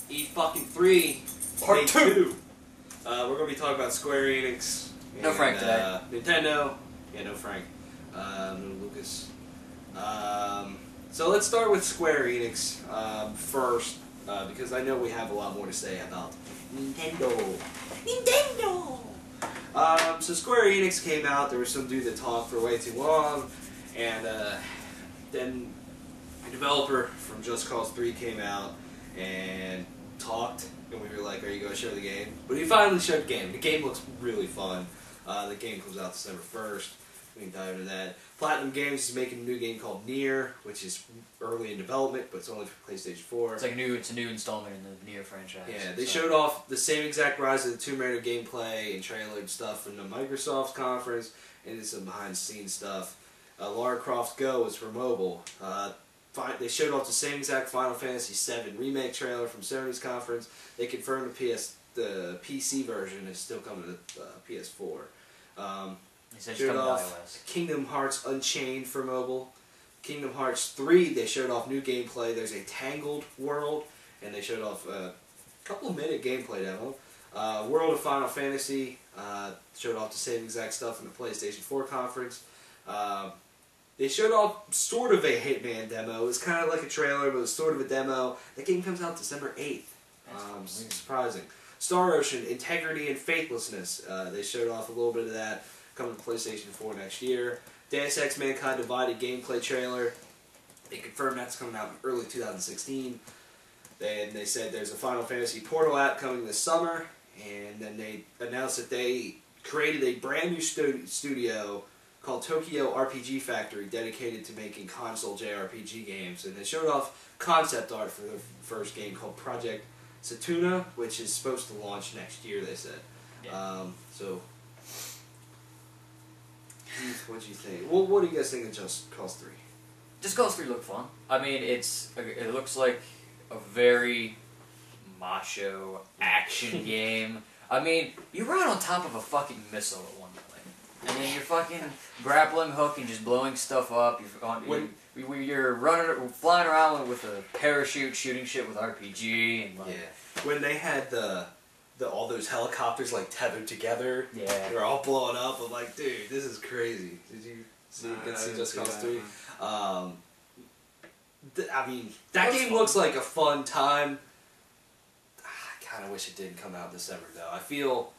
E3 Part 2. We're going to be talking about Square Enix. No Frank today. Nintendo. Yeah, no Frank. No Lucas. So let's start with Square Enix first, because I know we have a lot more to say about Nintendo. So Square Enix came out. There was some dude that talked for way too long, and then a developer from Just Cause 3 came out and talked, and we were like, "Are you going to show the game?" But he finally showed the game. The game looks really fun. The game comes out December 1st. We can dive into that. Platinum Games is making a new game called Nier, which is early in development, but it's only for PlayStation 4. It's like it's a new installment in the Nier franchise. Yeah, they showed off the same exact Rise of the Tomb Raider gameplay and trailer and stuff in the Microsoft conference, and did some behind-the-scenes stuff. Lara Croft Go is for mobile. They showed off the same exact Final Fantasy VII remake trailer from Sony's conference. They confirmed the PC version is still coming to PS4. They said it's coming to iOS. Kingdom Hearts Unchained for mobile. Kingdom Hearts 3, they showed off new gameplay. There's a Tangled world, and they showed off a couple-minute gameplay demo. World of Final Fantasy showed off the same exact stuff in the PlayStation 4 conference. They showed off sort of a Hitman demo. It was kind of like a trailer, but it was sort of a demo. That game comes out December 8th. Surprising. Star Ocean, Integrity and Faithlessness. They showed off a little bit of that. Coming to PlayStation 4 next year. Deus Ex Mankind Divided gameplay trailer. They confirmed that's coming out in early 2016. Then they said there's a Final Fantasy Portal app coming this summer. And then they announced that they created a brand new studio called Tokyo RPG Factory, dedicated to making console JRPG games. And they showed off concept art for the first game called Project Satuna, which is supposed to launch next year, they said. Yeah. What do you think? Well, what do you guys think of Just Cause 3? Just Cause 3 looked fun. I mean, it looks like a very macho action game. I mean, you ride on top of a fucking missile at one point, and then you're fucking grappling hook and just blowing stuff up. You're flying around with a parachute, shooting shit with RPG, and like. Yeah. When they had all those helicopters like tethered together, yeah, they're all blowing up. I'm like, dude, this is crazy. Did you see Just Cause 3? I mean, that game looks like a fun time. I kind of wish it didn't come out in December though. I feel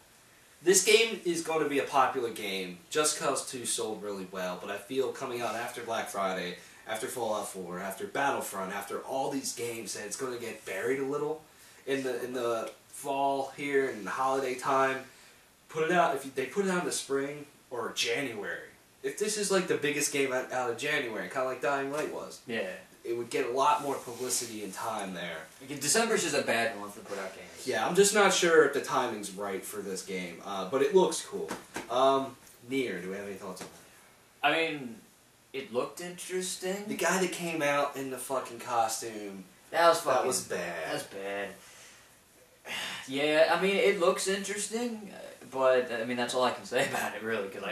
this game is going to be a popular game. Just Cause 2 sold really well, but I feel coming out after Black Friday, after Fallout 4, after Battlefront, after all these games, that it's going to get buried a little in the fall here and the holiday time. Put it out. If they put it out in the spring or January, if this is like the biggest game out of January, kind of like Dying Light was, yeah, it would get a lot more publicity and time there. December's just a bad month to put out games. Yeah, I'm just not sure if the timing's right for this game, but it looks cool. Nier, do we have any thoughts on that? I mean, it looked interesting. The guy that came out in the fucking costume, that was fucking, that was bad. That was bad. Yeah, I mean, it looks interesting, but I mean, that's all I can say about it, really, because you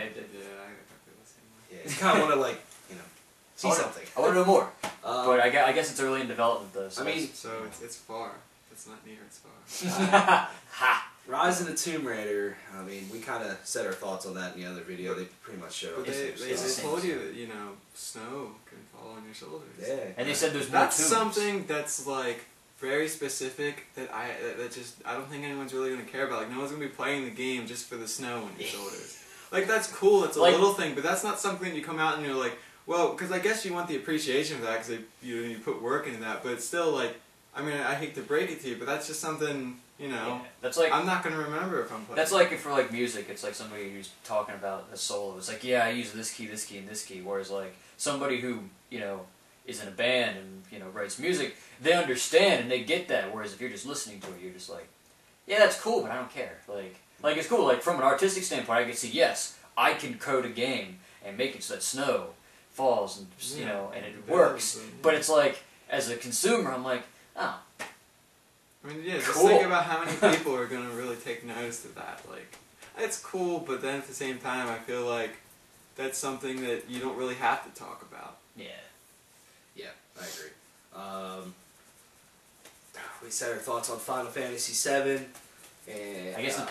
kind of want to, like, see something. I want to know more, but I guess it's early in development, though. So I mean, it's far. It's not near. It's far. Ha! Rise of the Tomb Raider. I mean, we kind of said our thoughts on that in the other video. They pretty much showed. But they told you that snow can fall on your shoulders. Yeah. And they said there's more. That's something that's like very specific that I don't think anyone's really gonna care about. Like, no one's gonna be playing the game just for the snow on your shoulders. Like, that's cool. It's a little thing, but that's not something you come out and you're like, well, because I guess you want the appreciation of that because you put work into that. But it's still like, I mean, I hate to break it to you, but that's just something. Yeah, that's like, I'm not going to remember if I'm playing. That's like for like music, it's like somebody who's talking about a solo. It's like, yeah, I use this key, and this key. Whereas like somebody who, is in a band and, writes music, they understand and they get that. Whereas if you're just listening to it, you're just like, yeah, that's cool, but I don't care. Like it's cool. Like from an artistic standpoint, I can see, yes, I can code a game and make it so that snow falls and, and it works. But it's like, as a consumer, I'm like, oh. I mean, yeah, just think about how many people are going to really take notice of that. Like, it's cool, but then at the same time, I feel like that's something that you don't really have to talk about. Yeah. Yeah, I agree. we said our thoughts on Final Fantasy VII. And, I guess the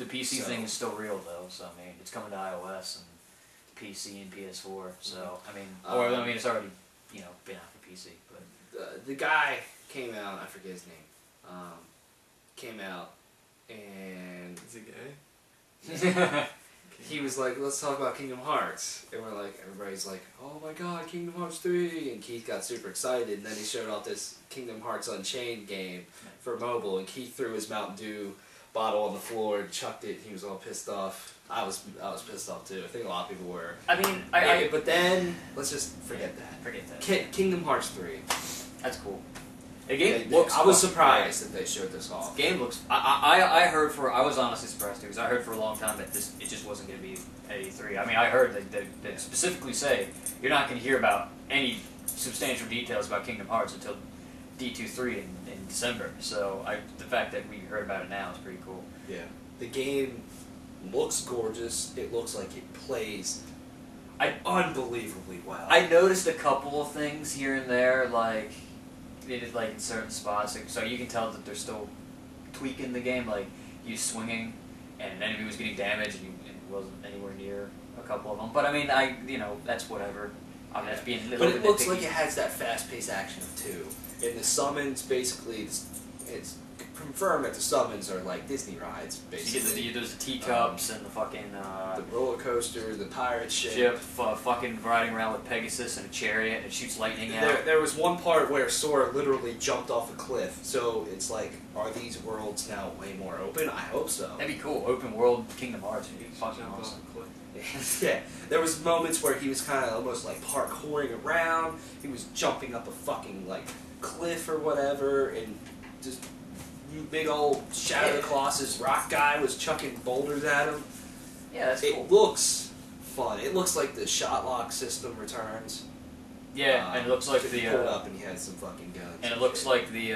PC so- thing is still real though. So I mean, it's coming to iOS and PC and PS4. So I mean, it's already been out for PC. But the guy came out. I forget his name. Came out and Is he gay? he was like, "Let's talk about Kingdom Hearts," and we're like, everybody's like, "Oh my God, Kingdom Hearts 3!" And Keith got super excited, and then he showed off this Kingdom Hearts Unchained game for mobile, and Keith threw his Mountain Dew bottle on the floor and chucked it. He was all pissed off. I was pissed off too. I think a lot of people were. I mean, but then let's just forget that. Forget that. Kingdom Hearts 3. That's cool. The game I was surprised that they showed this off. The game looks. I heard I was honestly surprised too because I heard for a long time that it just wasn't going to be at E3. I mean, I heard that specifically say you're not going to hear about any substantial details about Kingdom Hearts until D23 in December. So the fact that we heard about it now is pretty cool. Yeah. The game looks gorgeous. It looks like it plays unbelievably well. I noticed a couple of things here and there, like in certain spots, so you can tell that they're still tweaking the game. Like you swinging, and an enemy was getting damaged, and it wasn't anywhere near a couple of them. But I mean, that's whatever. I'm just being a little bit. But it looks like it has that fast-paced action too. And the summons, basically, it's confirmed that the summons are like Disney rides, basically. You get there's the teacups and the fucking the roller coaster, the pirate ship, fucking riding around with Pegasus and a chariot, and it shoots lightning out. There was one part where Sora literally jumped off a cliff, so it's like, are these worlds now way more open? I hope so. That'd be cool. Open world Kingdom Hearts would be fucking awesome. Yeah, there was moments where he was kind of almost like parkouring around. He was jumping up a fucking like cliff or whatever, and just big old Shadow Colossus rock guy was chucking boulders at him. Yeah, that's cool. It looks fun. It looks like the shot lock system returns. Yeah, and it looks like he pulled up and he had some fucking guns. And it looks like the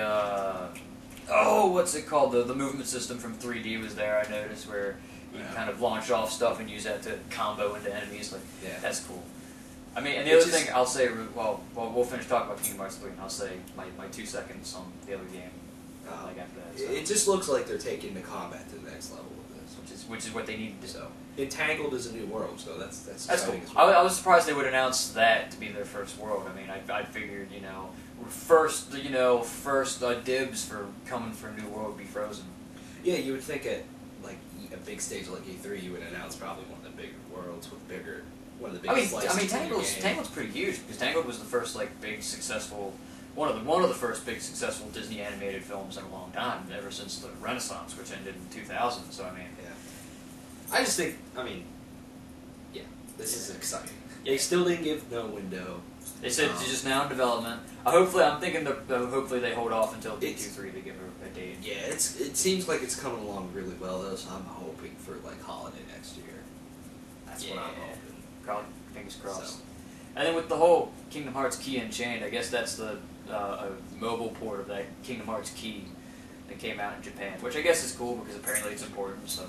what's it called? The movement system from 3D was there. I noticed where you can kind of launch off stuff and use that to combo into enemies. Like that's cool. I mean, and the other thing I'll say, well, we'll finish talking about Kingdom Hearts 3, and I'll say my 2 seconds on the other game. Like after that, so. It just looks like they're taking the combat to the next level with this, which is what they need to do. So Entangled is a new world, so that's cool. Well. I was surprised they would announce that to be their first world. I mean, I figured first dibs for coming for a new world would be Frozen. Yeah, you would think at like a big stage like E3, you would announce probably one of the bigger worlds with one of the biggest. I mean, Tangled's pretty huge because Tangled was the first like big successful. One of the first big successful Disney animated films in a long time, ever since the Renaissance, which ended in 2000. So I mean, I just think, this is exciting. They still didn't give no window. They said it's just now in development. I'm thinking hopefully they hold off until D23 to give a date. Yeah, it seems like it's coming along really well though. So I'm hoping for like holiday next year. That's what I'm hoping. Fingers crossed. So. And then with the whole Kingdom Hearts Key Unchained, I guess that's the a mobile port of that Kingdom Hearts Key that came out in Japan, which I guess is cool because apparently it's important. So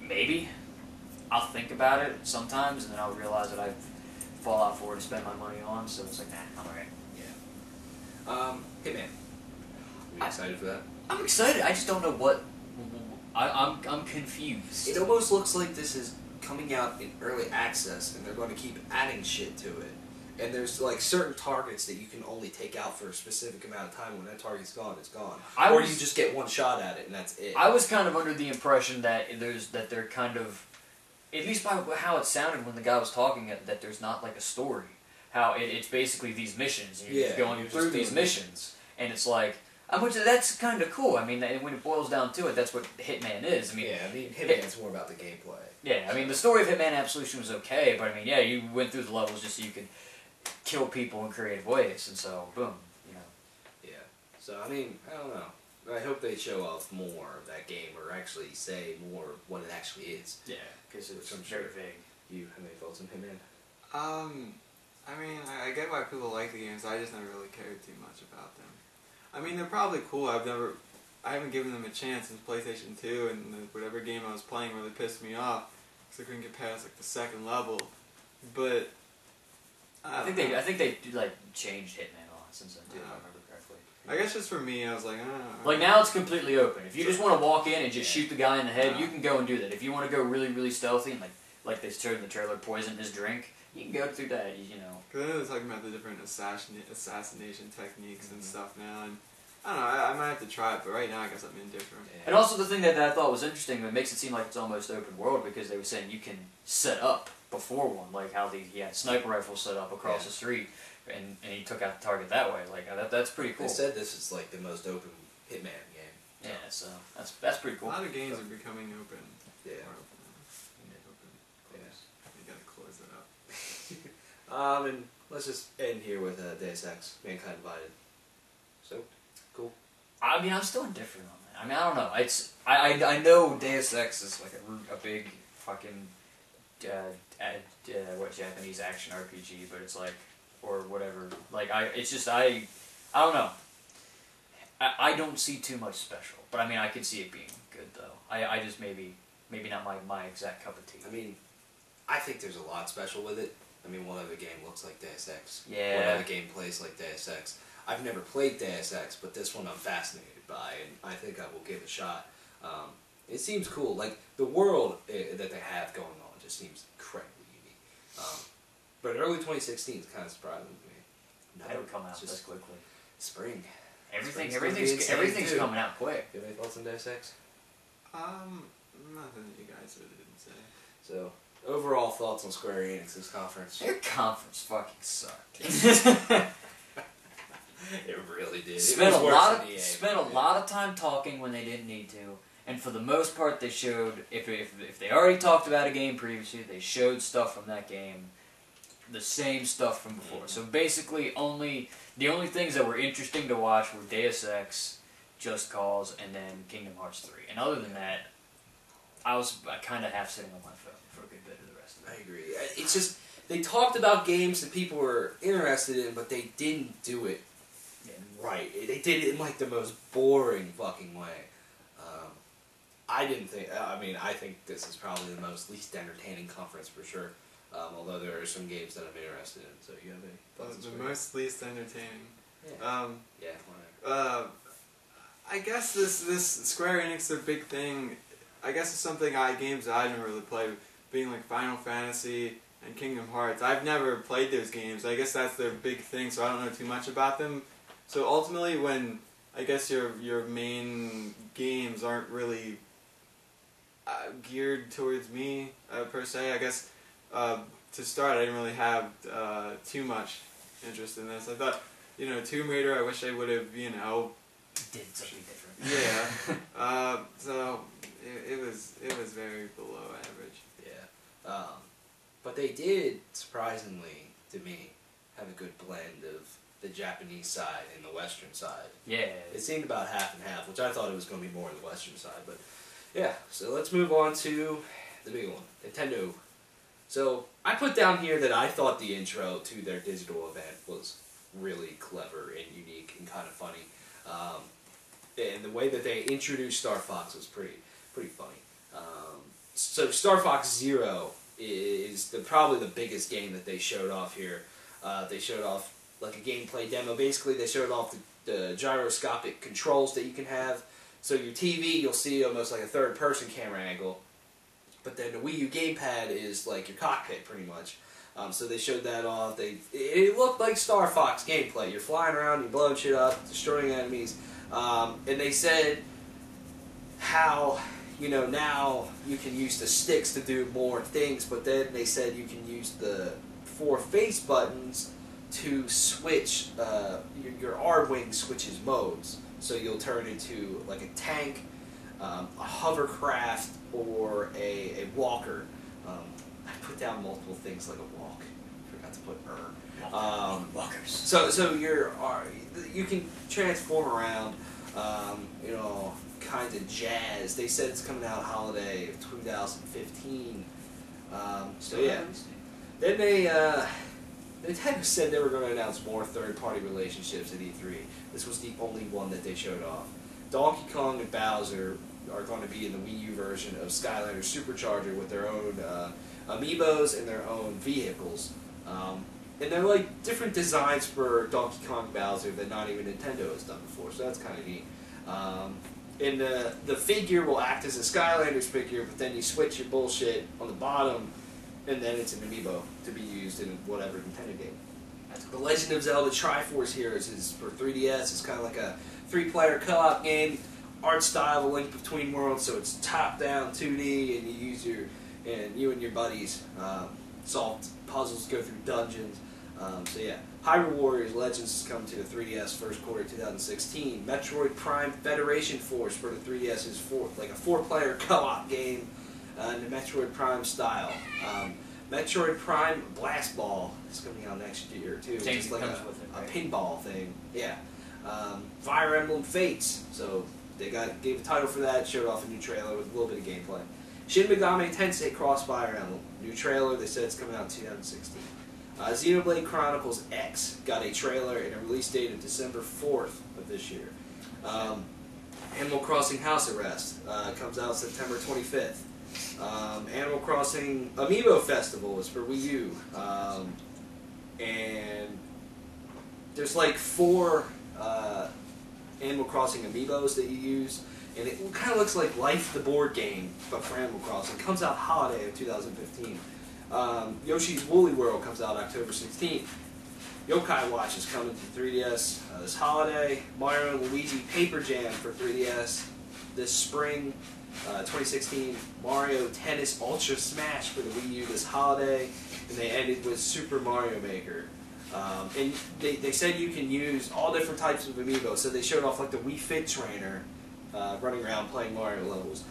maybe I'll think about it sometimes, and then I'll realize that I've Fallout 4 to spend my money on. So it's like, nah, I'm alright. Yeah. Hey man, are you excited for that? I'm excited. I just don't know what. I'm confused. It almost looks like this is coming out in early access, and they're going to keep adding shit to it. And there's like certain targets that you can only take out for a specific amount of time. When that target's gone, it's gone. Or you just get one shot at it, and that's it. I was kind of under the impression that they're kind of, at least by how it sounded when the guy was talking, that there's not like a story. How it's basically these missions. And you're just going through these missions, and it's like, that's kind of cool. I mean, when it boils down to it, that's what Hitman is. I mean, Hitman's more about the gameplay. Yeah, I mean, the story of Hitman Absolution was okay, but I mean, you went through the levels just so you could kill people in creative ways, and so boom, Yeah. So I mean, I don't know. I hope they show off more of that game, or actually say more of what it actually is. Yeah, because it's very vague. You have any thoughts on Hitman? I mean, I get why people like the games. I just never really cared too much about them. I mean, they're probably cool. I haven't given them a chance since PlayStation 2, and whatever game I was playing really pissed me off because I couldn't get past like the second level. But I think they like changed Hitman a lot since then too, if I remember correctly. I guess just for me, I was like, Like now it's completely open. If you just want to walk in and just Yeah. shoot the guy in the head, you can go and do that. If you want to go really, really stealthy and like they showed in the trailer, poison his drink, you can go through that. You know. Because I know they're talking about the different assassination techniques and stuff now, and I don't know. I might have to try it, but right now I guess I'm indifferent. Yeah. And also the thing that I thought was interesting, it makes it seem like it's almost open world because they were saying you can set up before one, like how he had sniper rifles set up across the street, and he took out the target that way. Like that's pretty cool. They said this is like the most open Hitman game. Yeah, so that's pretty cool. A lot of games are becoming open. Yeah. More open now. Open, close. You gotta close it up. And let's just end here with Deus Ex, Mankind Divided. So, cool. I mean, I'm still indifferent on that. I mean, I don't know. It's I know Deus Ex is like a big fucking what Japanese action RPG, but it's like or whatever. Like it's just I don't know. I don't see too much special, but I mean, I could see it being good though. I just maybe not my exact cup of tea. I mean, I think there's a lot special with it. I mean, what other game looks like Deus Ex? Yeah. What other game plays like Deus Ex? I've never played Deus Ex, but this one I'm fascinated by, and I think I will give it a shot. It seems cool. Like, the world that they have going on just seems incredibly unique. But early 2016 is kind of surprising to me. It would come out it's this just quickly. spring. Everything's coming out quick. Do you have any thoughts on Deus Ex? Nothing that you guys really didn't say. So, overall thoughts on Square Enix's conference? Their conference fucking sucked. It really did. Spent a lot of time talking when they didn't need to, and for the most part, they showed if they already talked about a game previously, they showed stuff from that game, the same stuff from before. So basically, the only things that were interesting to watch were Deus Ex, Just Cause, and then Kingdom Hearts 3. And other than that, I was kind of half sitting on my phone for a good bit of the rest of it. I agree. It's just they talked about games that people were interested in, but they didn't do it right. They did it in like the most boring fucking way. I didn't think. I mean, I think this is probably the least entertaining conference for sure. Although there are some games that I'm interested in. So you have any thoughts? The most least entertaining. Yeah. Whatever. I guess this Square Enix, their big thing, I guess it's something games that I didn't really play, being like Final Fantasy and Kingdom Hearts. I've never played those games. I guess that's their big thing, so I don't know too much about them. So ultimately, when I guess your main games aren't really geared towards me per se, I guess to start, I didn't really have too much interest in this. I thought, Tomb Raider, I wish I would have, Did something different. Yeah. So it was very below average. Yeah. But they did, surprisingly to me, have a good blend of the Japanese side and the Western side. Yeah. It seemed about half and half, which I thought it was going to be more on the Western side. But yeah, so let's move on to the big one, Nintendo. So I put down here that I thought the intro to their digital event was really clever and unique and kind of funny. And the way that they introduced Star Fox was pretty funny. So Star Fox Zero is probably the biggest game that they showed off here. They showed off like a gameplay demo. Basically, they showed off the gyroscopic controls that you can have. So your TV, you'll see almost like a third-person camera angle. But then the Wii U gamepad is like your cockpit, pretty much. So they showed that off. It looked like Star Fox gameplay. You're flying around, you're blowing shit up, destroying enemies. And they said how, now you can use the sticks to do more things, but then they said you can use the 4 face buttons to switch, your R-Wing switches modes. So you'll turn into like a tank, a hovercraft, or a walker. I put down multiple things like a walk. Forgot to put Walkers. So you can transform around, kinds of jazz. They said it's coming out holiday of 2015. So yeah. Then Nintendo said they were going to announce more third-party relationships at E3. This was the only one that they showed off. Donkey Kong and Bowser are going to be in the Wii U version of Skylanders Supercharger with their own Amiibos and their own vehicles. and they're like different designs for Donkey Kong Bowser that not even Nintendo has done before, so that's kind of neat. And the figure will act as a Skylanders figure, but then you switch your bullshit on the bottom, and then it's an amiibo to be used in whatever Nintendo game. The Legend of Zelda Triforce Heroes is for 3DS. It's kind of like a 3-player co-op game. Art style, a link between worlds, so it's top-down 2D, and you and your buddies solve puzzles, go through dungeons. So yeah, Hyrule Warriors Legends is coming to the 3DS first quarter 2016. Metroid Prime Federation Force for the 3DS is like a 4-player co-op game in the Metroid Prime style. Metroid Prime Blast Ball is coming out next year too. Just like a pinball thing. Yeah. Fire Emblem Fates. So they gave a title for that. Showed off a new trailer with a little bit of gameplay. Shin Megami Tensei Cross Fire Emblem. New trailer. They said it's coming out in 2016. Xenoblade Chronicles X got a trailer and a release date of December 4th of this year. Animal Crossing House Arrest comes out September 25th. Animal Crossing Amiibo Festival is for Wii U. And there's like 4 Animal Crossing Amiibos that you use. And it kind of looks like Life the board game, but for Animal Crossing. It comes out holiday of 2015. Yoshi's Woolly World comes out October 16th. Yokai Watch is coming to 3DS this holiday. Mario and Luigi Paper Jam for 3DS this spring. 2016, Mario Tennis Ultra Smash for the Wii U this holiday. And they ended with Super Mario Maker. And they said you can use all different types of amiibo. So they showed off like the Wii Fit Trainer running around playing Mario levels.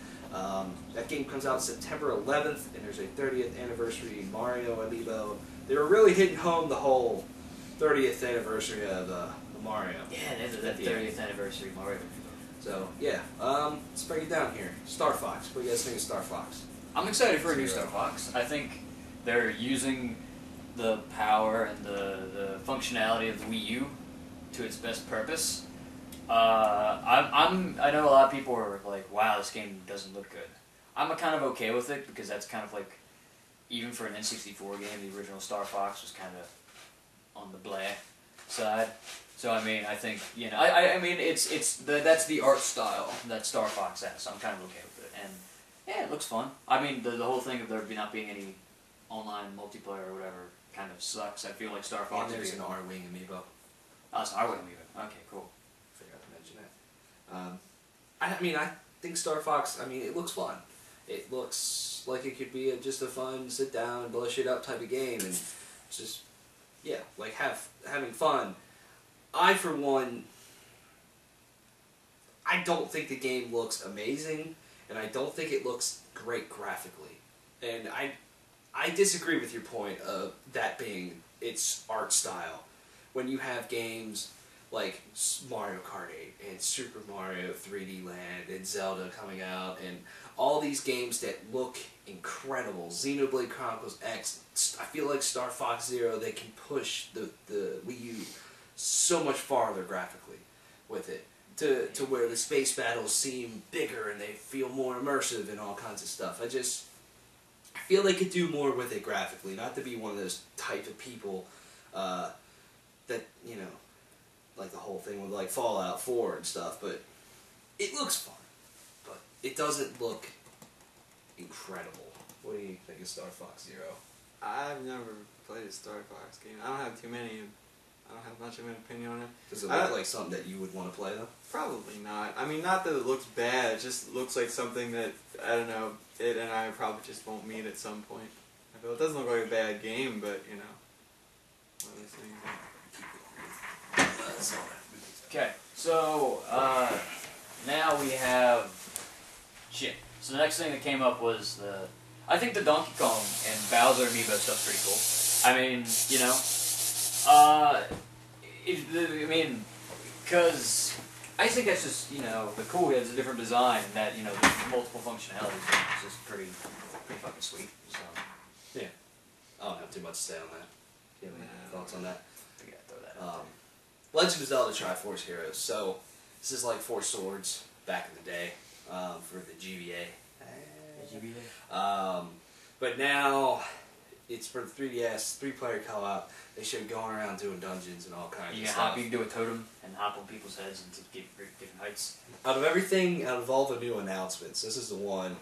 That game comes out September 11th, and there's a 30th anniversary Mario amiibo. They were really hitting home the whole 30th anniversary of Mario. Yeah, they did that 30th anniversary Mario. So, yeah, let's break it down here. Starfox. What do you guys think of Starfox? I'm excited for a new Starfox. I think they're using the power and the functionality of the Wii U to its best purpose. I know a lot of people are like, wow, this game doesn't look good. I'm kind of okay with it because that's kind of like, even for an N64 game, the original Starfox was kind of on the blah side. So I mean, I think, you know, I mean, that's the art style that Starfox has. So I'm kind of okay with it, and yeah, it looks fun. I mean, the whole thing of there not being any online multiplayer or whatever kind of sucks. I feel like Starfox. And there's an R-Wing amiibo. Oh, it's an R-Wing amiibo. Okay, cool. Forgot to mention that. I mean, I think Starfox. I mean, it looks fun. It looks like it could be just a fun sit down and blow shit up type of game, and just yeah, like having fun. I, for one, I don't think the game looks amazing, and I don't think it looks great graphically. And I disagree with your point of that being its art style. When you have games like Mario Kart 8 and Super Mario 3D Land and Zelda coming out, and all these games that look incredible, Xenoblade Chronicles X, I feel like Star Fox Zero, they can push the Wii U so much farther graphically with it, to where the space battles seem bigger and they feel more immersive and all kinds of stuff. I feel they could do more with it graphically, not to be one of those type of people that, you know, like the whole thing with like Fallout 4 and stuff, but it looks fun, but it doesn't look incredible. What do you think of Star Fox Zero? I've never played a Star Fox game. I don't have too many. I don't have much of an opinion on it. Does it look like something that you would want to play though? Probably not. I mean, not that it looks bad. It just looks like something that, I don't know, it and I probably just won't meet at some point. I feel it doesn't look like a bad game, but, you know, one of those things. Okay, so now we have shit. So the next thing that came up was I think the Donkey Kong and Bowser amiibo stuff's pretty cool. I mean, you know, because I think that's just, you know, the cool is a different design and that, you know, there's multiple functionalities. It's just pretty fucking sweet. So yeah, I don't have too much to say on that. Do you have any thoughts on that? I gotta throw that out there. Legend of Zelda Triforce Heroes. So this is like Four Swords back in the day for the GBA. But now it's for the 3DS, 3-player co-op. They showed going around doing dungeons and all kinds of stuff. You can do a totem and hop on people's heads and to get different heights. Out of all the new announcements, this is the one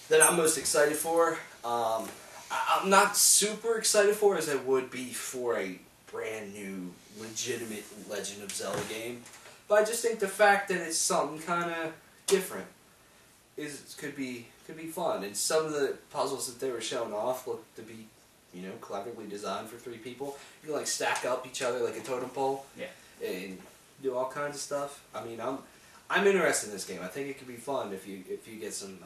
that I'm most excited for. I'm not super excited for as I would be for a brand new, legitimate Legend of Zelda game. But I just think the fact that it's something kind of different could be fun. And some of the puzzles that they were showing off look to be, cleverly designed for 3 people. You can like stack up each other like a totem pole. Yeah. And do all kinds of stuff. I mean, I'm interested in this game. I think it could be fun if you get some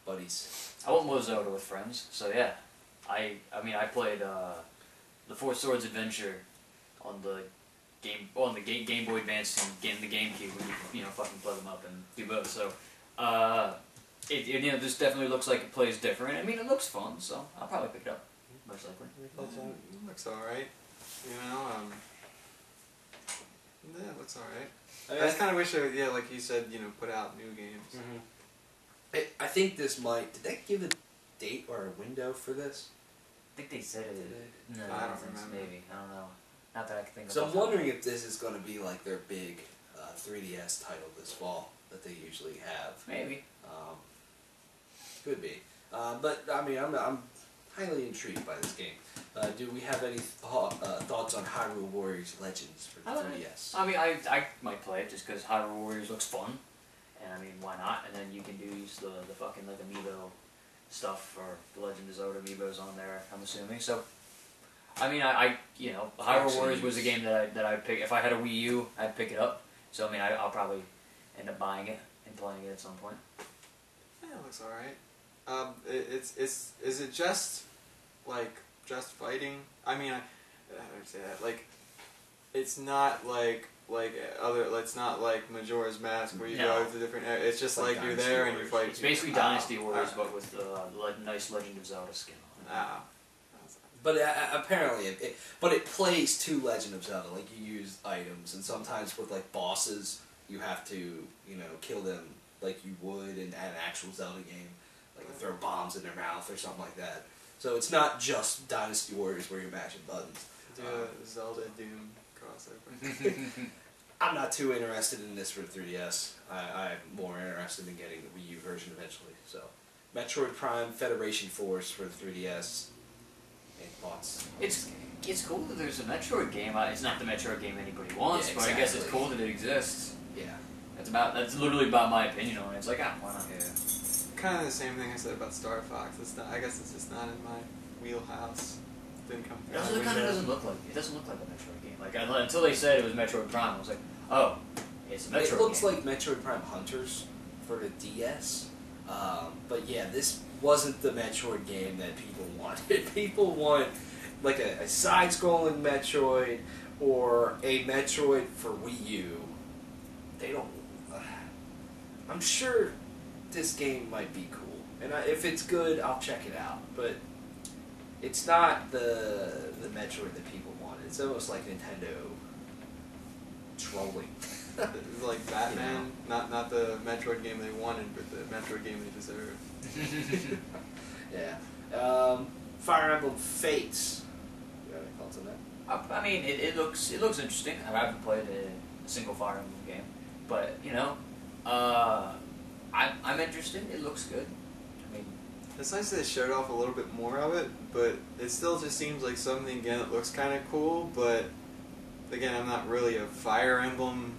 buddies. I want more Zelda with friends. So yeah, I played the Four Swords Adventure on the Game Boy Advance and the GameCube, where you fucking plug them up and do both. So this definitely looks like it plays different. I mean, it looks fun, so I'll probably pick it up, most likely. It looks alright. Yeah, it looks alright. I just kind of wish like you said, put out new games. Mm-hmm. I think this might... Did they give a date or a window for this? I think they said it. No, I don't remember. Maybe. I don't know. Not that I can think of. So I'm wondering if this is going to be like their big 3DS title this fall that they usually have. Maybe. Could be. But, I mean, I'm highly intrigued by this game. Do we have any thoughts on Hyrule Warriors Legends for the 3DS? I mean, I might play it just because Hyrule Warriors looks fun. And I mean, why not? And then you can use the fucking like Amiibo stuff for the Legend of Zelda Amiibos on there, I'm assuming. So, I mean, Hyrule Warriors was a game that I'd pick. If I had a Wii U, I'd pick it up. So, I mean, I'll probably end up buying it and playing it at some point. Yeah, it looks alright. Is it just fighting? I mean, how do I say that? Like, it's not like it's not like Majora's Mask where you go to different areas. It's just like you're there and you fight. It's basically Dynasty Warriors, but with nice Legend of Zelda skin on it. But apparently, it plays to Legend of Zelda. Like, you use items, and sometimes with like bosses, you have to kill them like you would in an actual Zelda game, like throw bombs in their mouth or something like that. So it's not just Dynasty Warriors where you're mashing buttons. Do a Zelda Doom crossover. I'm not too interested in this for the 3DS. I'm more interested in getting the Wii U version eventually. So, Metroid Prime Federation Force for the 3DS. Any thoughts? It's cool that there's a Metroid game. It's not the Metroid game anybody wants, Yeah, but I guess it's cool that it exists. Yeah. That's literally about my opinion on it. It's like, why not? Yeah. Kind of the same thing I said about Starfox. I guess it's just not in my wheelhouse. Didn't come through. It also kind of doesn't look like a Metroid game. Like until they said it was Metroid Prime, I was like, oh, it's a Metroid game. It looks like Metroid Prime Hunters for the DS. But yeah, this wasn't the Metroid game that people wanted. People want like a side-scrolling Metroid or a Metroid for Wii U. They don't... I'm sure this game might be cool. And if it's good, I'll check it out. But it's not the Metroid that people wanted. It's almost like Nintendo trolling. It's like Batman, not the Metroid game they wanted, but the Metroid game they deserved. Yeah. Fire Emblem Fates. You have any thoughts on that? I mean, it looks interesting. I haven't played a single Fire Emblem game, but I'm interested. It looks good. I mean, it's nice that they showed off a little bit more of it, but it still just seems like something again that looks kind of cool. But again, I'm not really a Fire Emblem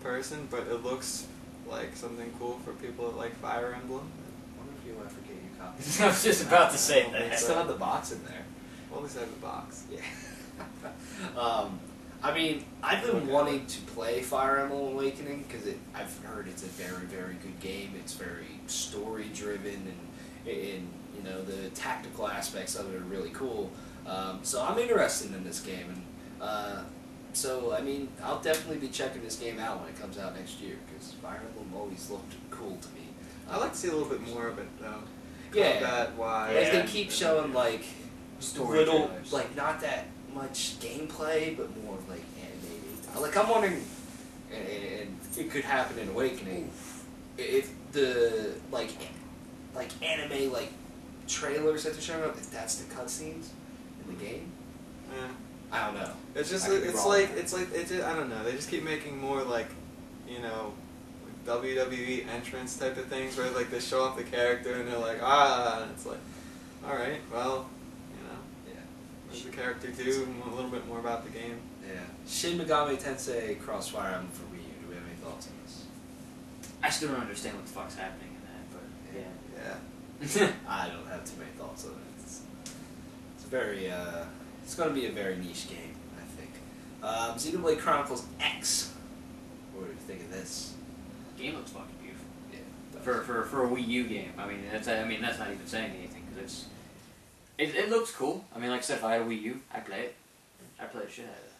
person, but it looks like something cool for people that like Fire Emblem. I wonder if you want to forget your copy. I was just about to say that. I still have the box in there. Well, at least I have the box. Yeah. I mean, I've been wanting to play Fire Emblem Awakening because I've heard it's a very, very good game. It's very story-driven, and the tactical aspects of it are really cool. So I'm interested in this game, and so I mean, I'll definitely be checking this game out when it comes out next year because Fire Emblem always looked cool to me. I'd like to see a little bit more of it though. Yeah. Combat-wise. Like they keep showing like Story little, trailers. like not that much gameplay, but more of like animated. Like I'm wondering, and it could happen in Awakening, if the like anime like trailers that they're showing up, if that's the cutscenes in the game. Yeah. I don't know. It's just, I don't know. They just keep making more like, you know, WWE entrance type of things where like they show off the character and they're like, and it's like, all right, well, you know, yeah. what does the character do? A little bit more about the game. Yeah. Shin Megami Tensei Crossfire Emblem for Wii U. Do we have any thoughts on this? I still don't understand what the fuck's happening in that, but Yeah. I don't have too many thoughts on it. It's very, it's going to be a very niche game, I think. Xenoblade Chronicles X. What do you think of this? Game looks fucking beautiful. Yeah. For a Wii U game, I mean that's not even saying anything because it looks cool. I mean, like I said, if I had a Wii U, I'd play it. I'd play the shit out of it.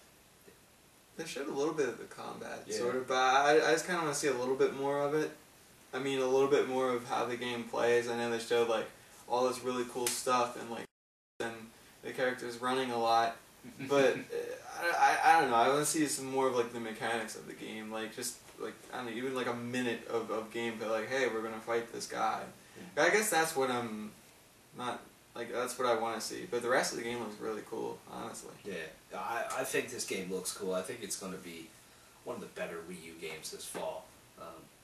They showed a little bit of the combat, Yeah. sort of, but I just kind of want to see a little bit more of it. I mean, a little bit more of how the game plays. I know they showed like all this really cool stuff and like and the characters running a lot, but I don't know. I want to see some more of like the mechanics of the game, like just like I don't know, even like a minute of gameplay. Like, hey, we're gonna fight this guy. Yeah. I guess that's what I'm not like. That's what I want to see. But the rest of the game looks really cool, honestly. Yeah, I think this game looks cool. I think it's going to be one of the better Wii U games this fall.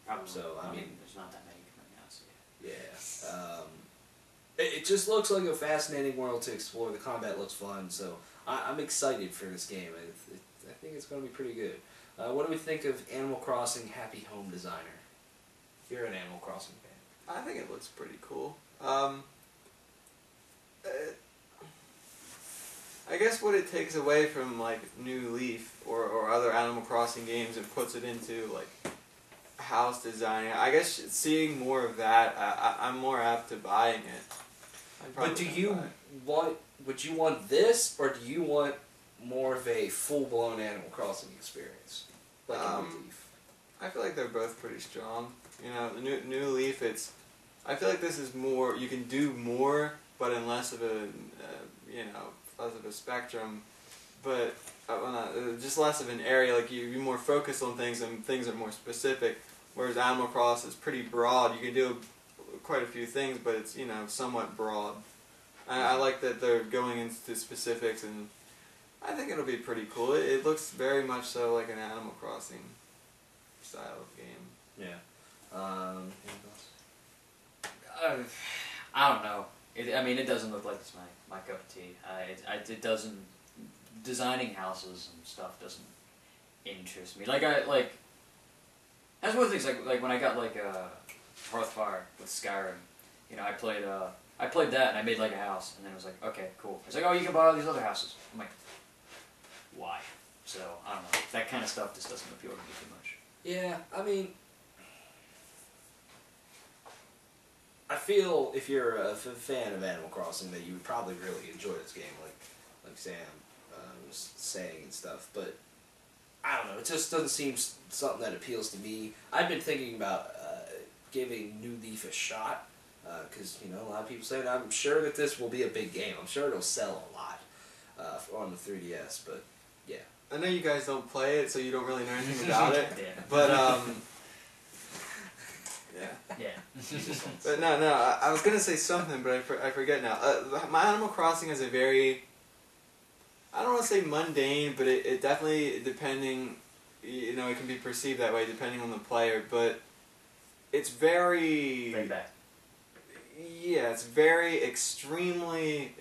Probably. So, I mean, there's not that many coming out, so yeah. It just looks like a fascinating world to explore. The combat looks fun, so I'm excited for this game. I think it's going to be pretty good. What do we think of Animal Crossing Happy Home Designer? You're an Animal Crossing fan. I think it looks pretty cool. I guess what it takes away from like New Leaf or other Animal Crossing games and puts it into like house design. I guess seeing more of that, I'm more apt to buying it. But do you want? Would you want this, or do you want more of a full-blown Animal Crossing experience, like a New Leaf? I feel like they're both pretty strong. You know, the New Leaf. I feel like this is more. You can do more, but in less of a less of a spectrum. But just less of an area. Like you're more focused on things, and things are more specific. Whereas Animal Crossing is pretty broad. You can do quite a few things, but it's somewhat broad. I like that they're going into specifics, and I think it'll be pretty cool. It looks very much so like an Animal Crossing style of game. Yeah. I don't know. It doesn't look like it's my cup of tea. It doesn't. Designing houses and stuff doesn't interest me. That's one of the things. Like when I got Hearthfire with Skyrim, I played that and I made like a house, and then it was like, okay, cool. It's like, oh, you can buy all these other houses. I'm like, why? So I don't know. That kind of stuff just doesn't appeal to me too much. Yeah, I feel if you're a fan of Animal Crossing that you would probably really enjoy this game, like Sam was saying and stuff. But I don't know, it just doesn't seem something that appeals to me. I've been thinking about giving New Leaf a shot because a lot of people say that. I'm sure that this will be a big game. I'm sure it'll sell a lot on the 3DS. But yeah, I know you guys don't play it, so you don't really know anything about it. Yeah. But Yeah. But no, I was gonna say something, but I forget now. My Animal Crossing is a very, I don't want to say mundane, but it definitely, depending, it can be perceived that way depending on the player, but it's very... Laid back. Yeah, it's very extremely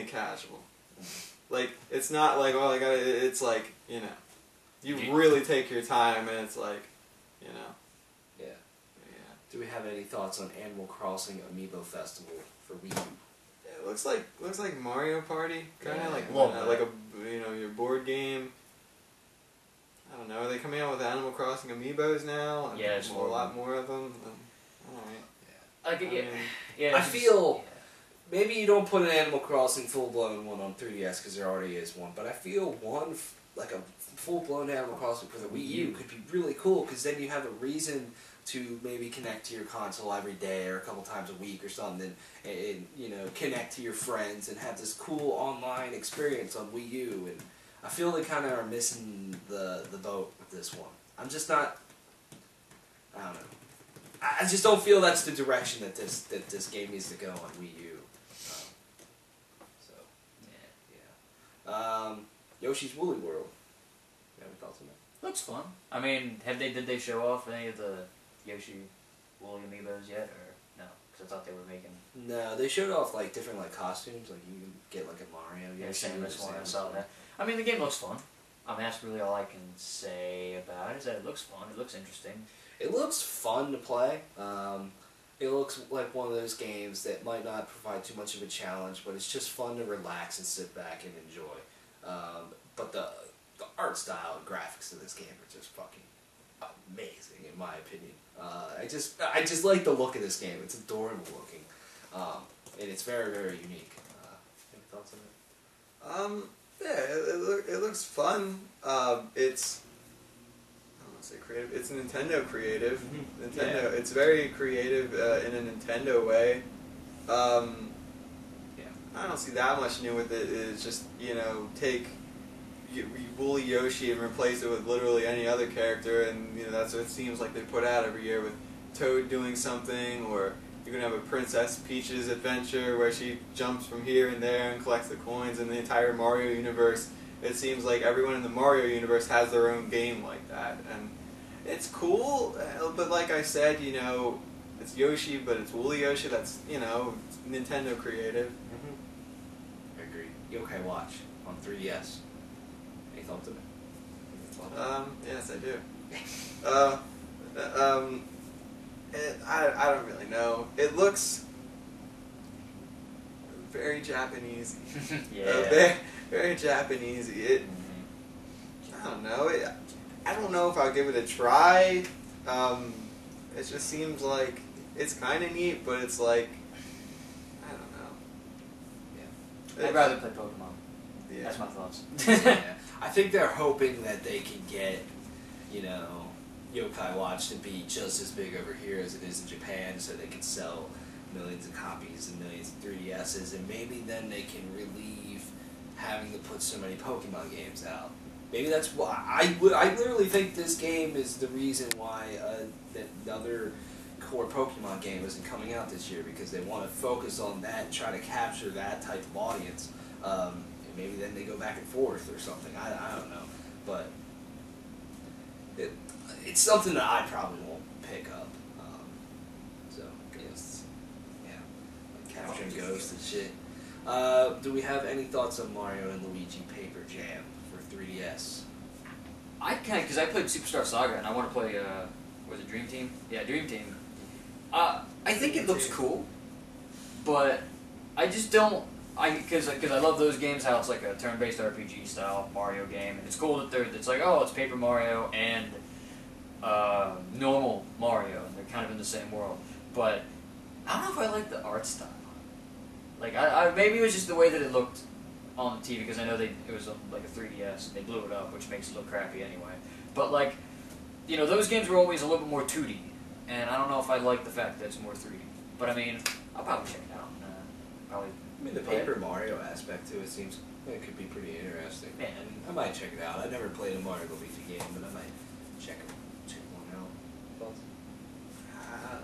casual. Like, it's not like, oh, it's like, you really take your time, and it's like, yeah. Do we have any thoughts on Animal Crossing Amiibo Festival for Wii U? It looks like Mario Party, kind of Yeah. like a your board game. I don't know. Are they coming out with Animal Crossing Amiibos now? And Yeah, a lot more of them. All right. Yeah. I feel maybe you don't put an Animal Crossing full-blown one on 3DS because there already is one, but I feel one like a full-blown Animal Crossing for the Wii U could be really cool because then you have a reason to maybe connect to your console every day or a couple times a week or something, and connect to your friends and have this cool online experience on Wii U. And I feel they kind of are missing the boat with this one. I'm just not. I don't know. I just don't feel that's the direction that this game needs to go on Wii U. So, yeah. Yoshi's Woolly World. You have any thoughts on that? Looks fun. I mean, did they show off any of the Yoshi Woolly Amiibos yet, or no? Because I thought they were making. No, they showed off like different like costumes. Like you can get like a Mario. Yeah, Samus one. I saw that. I mean, the game looks fun. I mean, that's really all I can say about it. Is that it looks fun. It looks interesting. It looks fun to play. It looks like one of those games that might not provide too much of a challenge, but it's just fun to relax and sit back and enjoy. But the art style and graphics of this game are just fucking amazing, in my opinion. I just like the look of this game. It's adorable looking, and it's very, very unique. Any thoughts on it? Yeah, it looks fun. It's, I don't want to say creative. It's Nintendo creative. Nintendo. Yeah. It's very creative in a Nintendo way. Yeah. I don't see that much new with it. It's just, you know, take Woolly Yoshi and replace it with literally any other character, and you know that's what it seems like they put out every year with Toad doing something, or you're gonna have a Princess Peach's adventure where she jumps from here and there and collects the coins. In the entire Mario universe, it seems like everyone in the Mario universe has their own game like that, and it's cool. But like I said, you know, it's Yoshi, but it's Woolly Yoshi. That's, you know, Nintendo creative. I agree. Yokai Watch on 3DS. Any thoughts on it? Yes, I do. I don't really know. It looks very Japanese. Yeah. Very Japanese. I don't know. I don't know if I'll give it a try. It just seems like it's kind of neat, but it's like, I don't know. Yeah. I'd rather play Pokemon. Yeah. That's my thoughts. Yeah. I think they're hoping that they can get, you know, Yokai Watch to be just as big over here as it is in Japan, so they can sell millions of copies and millions of 3DSs, and maybe then they can relieve having to put so many Pokemon games out. Maybe that's why I literally think this game is the reason why that another core Pokemon game isn't coming out this year, because they want to focus on that and try to capture that type of audience. And maybe then they go back and forth or something. I don't know, but it's something that I probably won't pick up. So yes, yeah, like capturing ghosts and shit. Do we have any thoughts on Mario and Luigi Paper Jam for 3DS? I can't, because I played Superstar Saga and I want to play, was it Dream Team? Yeah, Dream Team. I think it looks cool, but I just don't, because I love those games, how it's like a turn-based RPG style Mario game, and it's cool that it's like, oh, it's Paper Mario and normal Mario, and they're kind of in the same world, but I don't know if I like the art style. Like, maybe it was just the way that it looked on the TV, because I know it was like a 3DS, and they blew it up, which makes it look crappy anyway. But like, you know, those games were always a little bit more 2D, and I don't know if I like the fact that it's more 3D. But I mean, I'll probably check it out. Probably. I mean, the Paper Mario aspect to it seems it could be pretty interesting. Yeah. I might check it out. I've never played a Mario Luigi game, but I might check one out. Thoughts?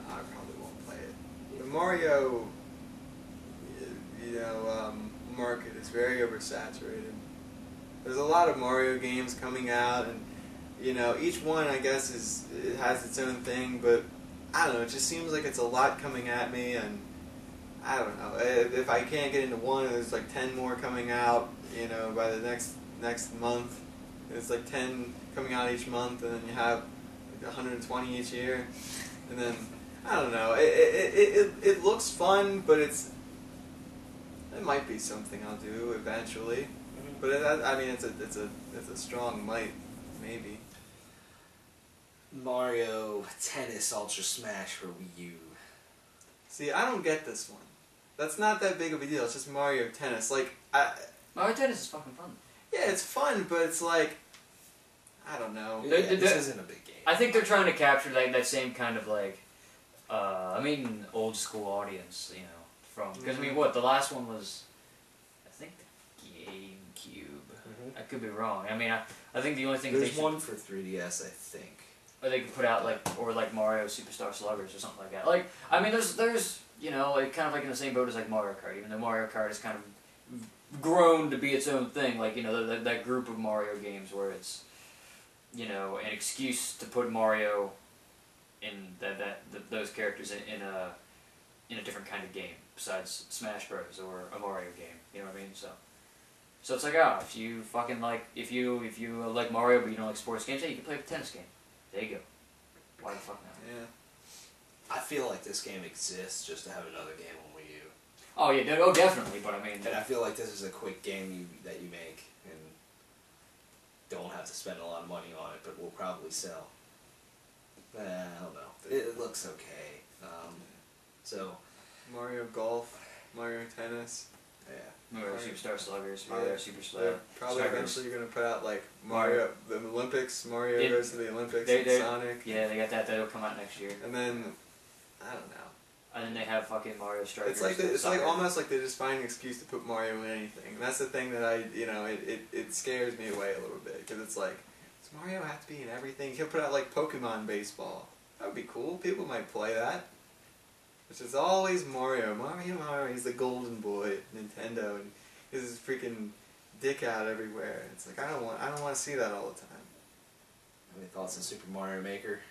I probably won't play it. The Mario, you know, market is very oversaturated. There's a lot of Mario games coming out, and you know, each one I guess it has its own thing, but I don't know. It just seems like it's a lot coming at me, and I don't know. If I can't get into one, there's like 10 more coming out. You know, by the next month, it's like 10 coming out each month, and then you have like 120 each year, and then I don't know. It looks fun, but it might be something I'll do eventually. But I mean, it's a strong might, maybe. Mario Tennis Ultra Smash for Wii U. See, I don't get this one. That's not that big of a deal. It's just Mario Tennis. Like, Mario Tennis is fucking fun. Yeah, it's fun, but it's like, I don't know. Yeah, this isn't a big game. I think they're trying to capture that same kind of like, I mean, old school audience, you know, from, because I mean, what, the last one was, I think, the GameCube. I could be wrong. I mean, I think the only thing there's one for 3DS, I think. or they could put out like Mario Superstar Sluggers or something like that. Like, I mean, there's you know, like kind of like in the same boat as like Mario Kart, even though Mario Kart is kind of grown to be its own thing. Like, you know, that group of Mario games where it's, you know, an excuse to put Mario in those characters in a different kind of game besides Smash Bros. Or a Mario game. You know what I mean? So it's like, if you fucking like, if you like Mario but you don't like sports games, hey, you can play a tennis game. There you go. Why the fuck not? Yeah. I feel like this game exists just to have another game on Wii U. Oh yeah, oh definitely. But I mean, and I feel like this is a quick game that you make and don't have to spend a lot of money on it, but will probably sell. I don't know. It looks okay. So Mario Golf, Mario Tennis. Yeah. Mario Superstar Sluggers, Mario Super Slug. Probably Sluggers. eventually you're gonna put out like Mario, the Olympics. Mario goes to the Olympics. And Sonic. Yeah, they got that. That'll come out next year. And then I don't know. And then they have fucking Mario Strikers. It's like almost like they just find an excuse to put Mario in anything. And that's the thing that it scares me away a little bit, because it's like, does Mario have to be in everything? He'll put out like Pokemon baseball. That would be cool. People might play that. Which is always Mario. Mario, he's the golden boy at Nintendo, and he's his freaking dick out everywhere. It's like, I don't want to see that all the time. Any thoughts on Super Mario Maker?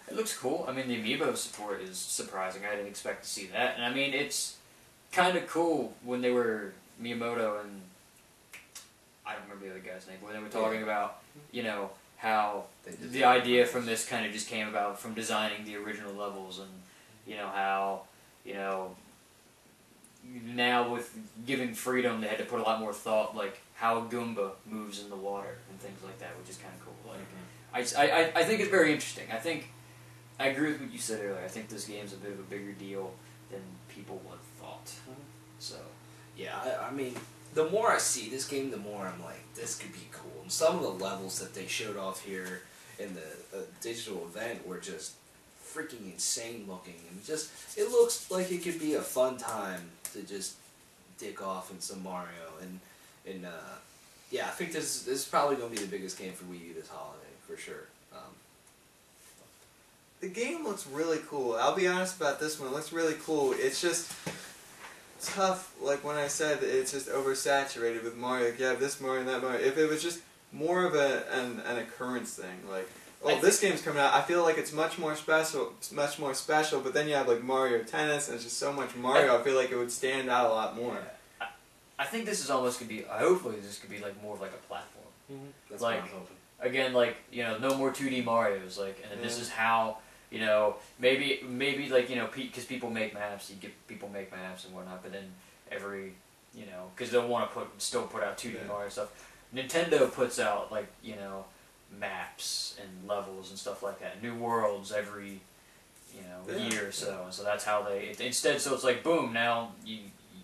It looks cool. I mean, the Amiibo support is surprising. I didn't expect to see that. And I mean, it's kind of cool when they were Miyamoto and I don't remember the other guy's name, but when they were talking about, you know, how the idea from this kind of just came about from designing the original levels, and you know how, you know, now with giving freedom, they had to put a lot more thought, like how a Goomba moves in the water and things like that, which is kind of cool. Like, I think it's very interesting. I agree with what you said earlier. I think this game's a bit of a bigger deal than people would have thought. So, yeah, I mean, the more I see this game, the more I'm like, this could be cool. And some of the levels that they showed off here in the digital event were just freaking insane looking, and it looks like it could be a fun time to just dick off in some Mario, and yeah, I think this is probably going to be the biggest game for Wii U this holiday for sure. The game looks really cool. I'll be honest about this one. It looks really cool. It's just tough, like when I said that it's just oversaturated with Mario. Like, you have this Mario and that Mario. If it was just more of an occurrence thing, like, oh, this game's coming out, I feel like it's much more special, but then you have like Mario Tennis, and it's just so much Mario, I feel like it would stand out a lot more. Yeah. I think this is almost going to be, hopefully this could be like more of like a platform. That's like, what I'm hoping. Again, like, you know, no more 2D Marios, like, and then this is how, you know, maybe like, you know, because people make maps, people make maps and whatnot, but then every, you know, because they'll want to still put out 2D Mario stuff. Nintendo puts out, like, you know, maps and levels and stuff like that, new worlds every, you know, year or so, and so that's how they, instead, so it's like, boom, now, you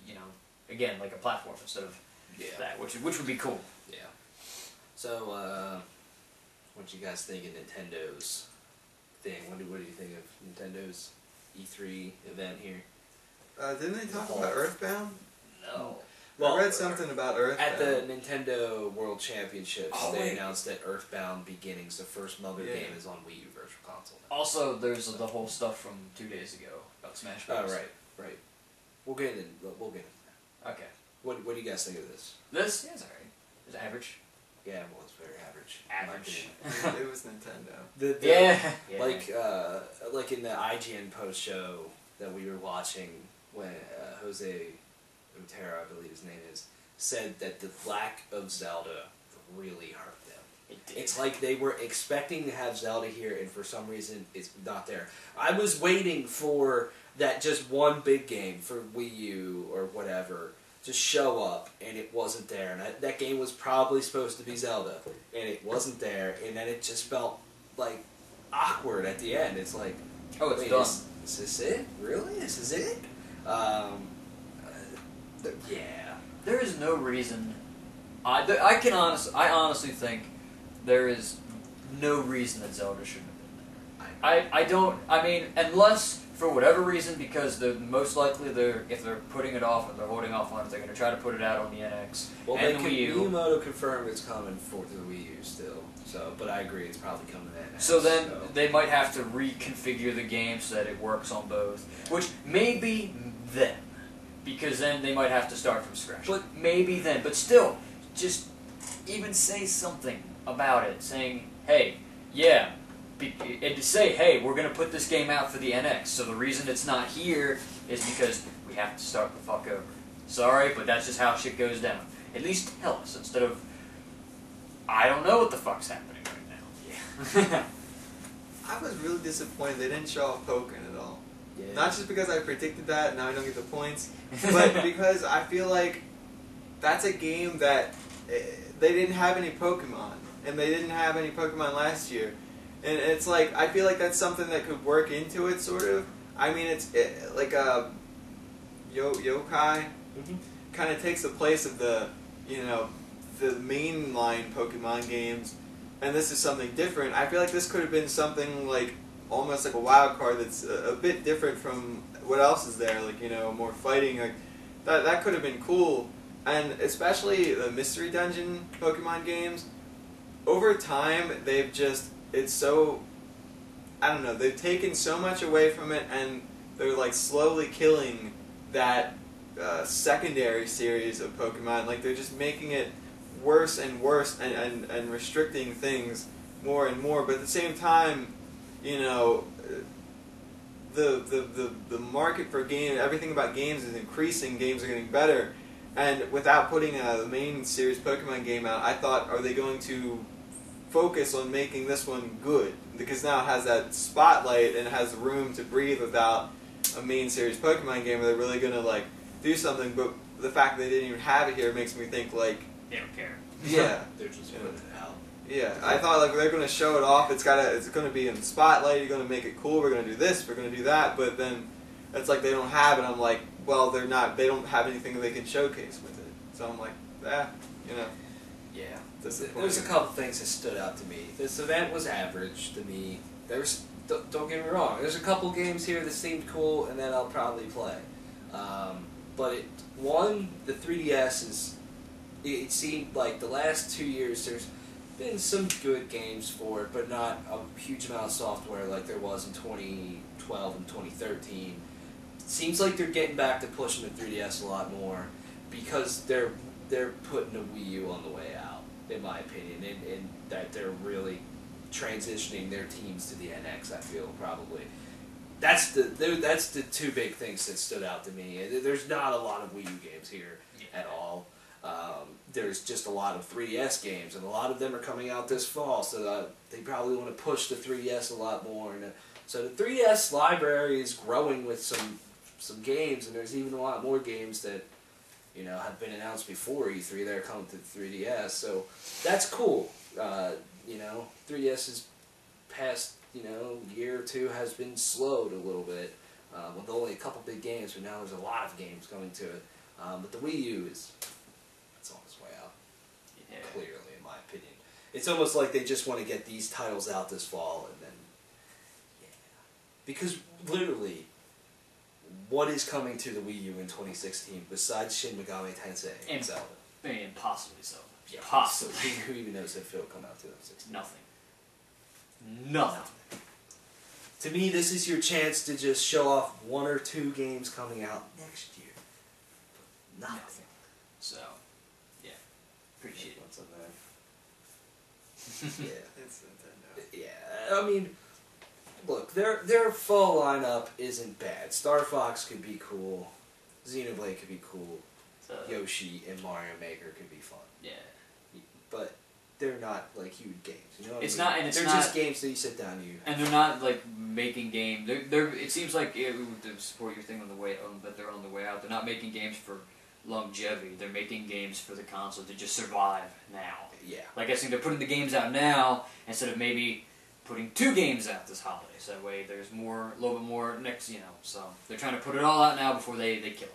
know, again, like a platform instead of that, which would be cool. Yeah. So, what do you guys think of Nintendo's thing? What do you think of Nintendo's E3 event here? Didn't they talk about Earthbound? No. Well, I read something about Earthbound. At the Nintendo World Championships, they announced that Earthbound Beginnings, the first mother game, is on Wii U Virtual Console now. Also, there's the whole stuff from 2 days ago about Smash Bros. Oh, right. We'll get into that. Okay. What do you guys think of this? This is alright. It's average. Yeah, well, it's very average. Average. It was Nintendo. Yeah. Like in the IGN post show that we were watching, when Jose Otero, I believe his name is, said that the lack of Zelda really hurt them. It's like they were expecting to have Zelda here, and for some reason it's not there. I was waiting for that just one big game for Wii U or whatever to show up, and it wasn't there. And that game was probably supposed to be Zelda, and it wasn't there, and then it just felt like awkward at the end. It's like, oh, it's done. Is this it? Really? This is it? Yeah. There is no reason. I honestly think there is no reason that Zelda shouldn't have been there. I mean, unless for whatever reason, because most likely if they're putting it off, or they're holding off on it, they're going to try to put it out on the NX and the Wii U. Miyamoto confirmed it's coming for the Wii U still. So, but I agree, it's probably coming to NX. So then they might have to reconfigure the game so that it works on both, which may be then, because then they might have to start from scratch. But maybe then, but still, just even say something about it, saying, hey, yeah, and to say, hey, we're going to put this game out for the NX, so the reason it's not here is because we have to start the fuck over. Sorry, but that's just how shit goes down. At least tell us, instead of, I don't know what the fuck's happening right now. Yeah. I was really disappointed they didn't show off Pokken at all. Yeah. Not just because I predicted that, now I don't get the points, but because I feel like that's a game that they didn't have any Pokemon, and they didn't have any Pokemon last year. And it's like, I feel like that's something that could work into it, sort of. I mean, it's like a yokai kind of takes the place of the, you know, the mainline Pokemon games, and this is something different. I feel like this could have been something like almost like a wild card that's a bit different from what else is there, like, you know, more fighting. Like that could have been cool, and especially the Mystery Dungeon Pokemon games. Over time, they've just, it's so, I don't know, they've taken so much away from it, and they're like slowly killing that secondary series of Pokemon. Like, they're just making it worse and worse, and restricting things more and more. But at the same time, you know, the market for games, everything about games is increasing. Games are getting better, and without putting the main series Pokemon game out, I thought, are they going to focus on making this one good? Because now it has that spotlight and it has room to breathe without a main series Pokemon game. Are they really going to like do something? But the fact that they didn't even have it here makes me think like, They don't care. yeah, They're just putting it out. yeah. I thought like they're going to show it off. It's going to be in the spotlight. You're going to make it cool. We're going to do this. We're going to do that. But then it's like they don't have it. I'm like, well, they're not. They don't have anything that they can showcase with it. So I'm like, you know. Yeah. Disappointing. There's a couple things that stood out to me. This event was average to me. There's, don't get me wrong, there's a couple games here that seemed cool and that I'll probably play. But the 3DS is, it seemed like the last 2 years there's been some good games for it, but not a huge amount of software like there was in 2012 and 2013. It seems like they're getting back to pushing the 3DS a lot more because they're putting the Wii U on the way out, in my opinion, and that they're really transitioning their teams to the NX, I feel, probably. That's the two big things that stood out to me. There's not a lot of Wii U games here at all. There's just a lot of 3DS games, and a lot of them are coming out this fall, so they probably want to push the 3DS a lot more. And so the 3DS library is growing with some games, and there's even a lot more games that, you know, have been announced before E3 that are coming to the 3DS. So that's cool. You know, 3DS has past, you know, year or two has been slowed a little bit with only a couple big games, but now there's a lot of games coming to it. But the Wii U it's on its way out, clearly, in my opinion. It's almost like they just want to get these titles out this fall, and then, yeah. Because, literally, what is coming to the Wii U in 2016 besides Shin Megami Tensei and Zelda? And possibly Zelda. Yeah, Possibly. Who even knows if it'll come out in 2016? Nothing. Nothing. To me, this is your chance to just show off one or two games coming out next year. But nothing. So, yeah. Appreciate it. What's on that? Yeah. It's Nintendo. Yeah, I mean, look, their fall lineup isn't bad. Starfox could be cool. Xenoblade could be cool. So, Yoshi and Mario Maker could be fun. yeah. But they're not like huge games. You know what It's I mean? not, and it's they're not, just games that you sit down and you. and they're not like making games. They're. It seems like to support your thing on the way, that they're on the way out. They're not making games for longevity. They're making games for the console to just survive now. Yeah. Like I think they're putting the games out now instead of maybe putting 2 games out this holiday. So that way there's more, a little bit more next. You know, so they're trying to put it all out now before they kill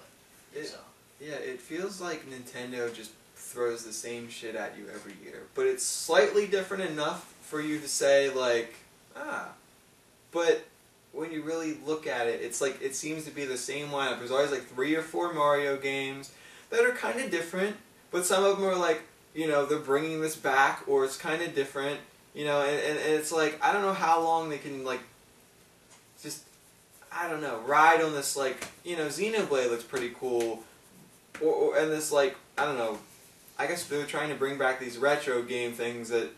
it. So. Yeah, it feels like Nintendo just throws the same shit at you every year, but it's slightly different enough for you to say like, but when you really look at it, it's like it seems to be the same lineup. There's always like 3 or 4 Mario games that are kind of different, but some of them are like, you know, they're bringing this back, or it's kind of different. You know, and it's like, I don't know how long they can, like, just, I don't know, ride on this, like, you know, Xenoblade looks pretty cool, and this, like, I don't know, I guess they're trying to bring back these retro game things that,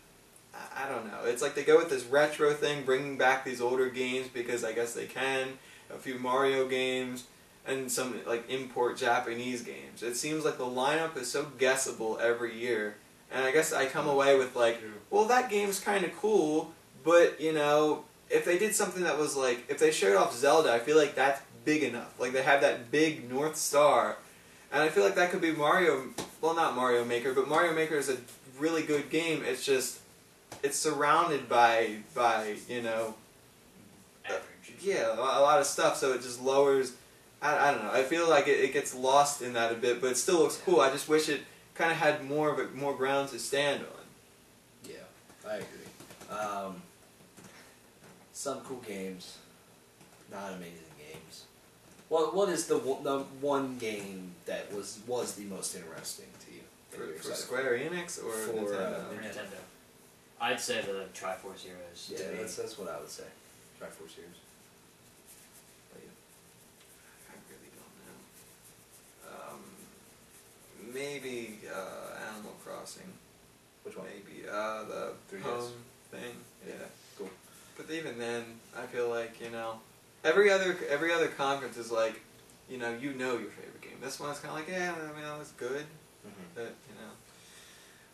I don't know, it's like they go with this retro thing, bringing back these older games because I guess they can, a few Mario games, and some, like, import Japanese games. It seems like the lineup is so guessable every year, and I guess I come away with, like, well, that game's kind of cool, but, you know, if they did something that was, like, if they showed off Zelda, I feel like that's big enough. Like, they have that big North Star, and I feel like that could be Mario, well, not Mario Maker, but Mario Maker is a really good game. It's just, it's surrounded by you know, yeah, a lot of stuff, so it just lowers, I don't know, I feel like it gets lost in that a bit, but it still looks cool. I just wish it kind of had more ground to stand on. Yeah, I agree. Some cool games, not amazing games. What is the one game that was the most interesting to you? For Square Enix or for Nintendo? Nintendo. I'd say the Triforce Heroes. Yeah, that's what I would say. Triforce Heroes. I really don't know. Maybe Animal Crossing. Which one? Maybe the 3DS. home thing. Yeah. Cool. But even then, I feel like, you know, every other conference is like, you know your favorite game. This one's kind of like, yeah, I mean, that was good, but you know.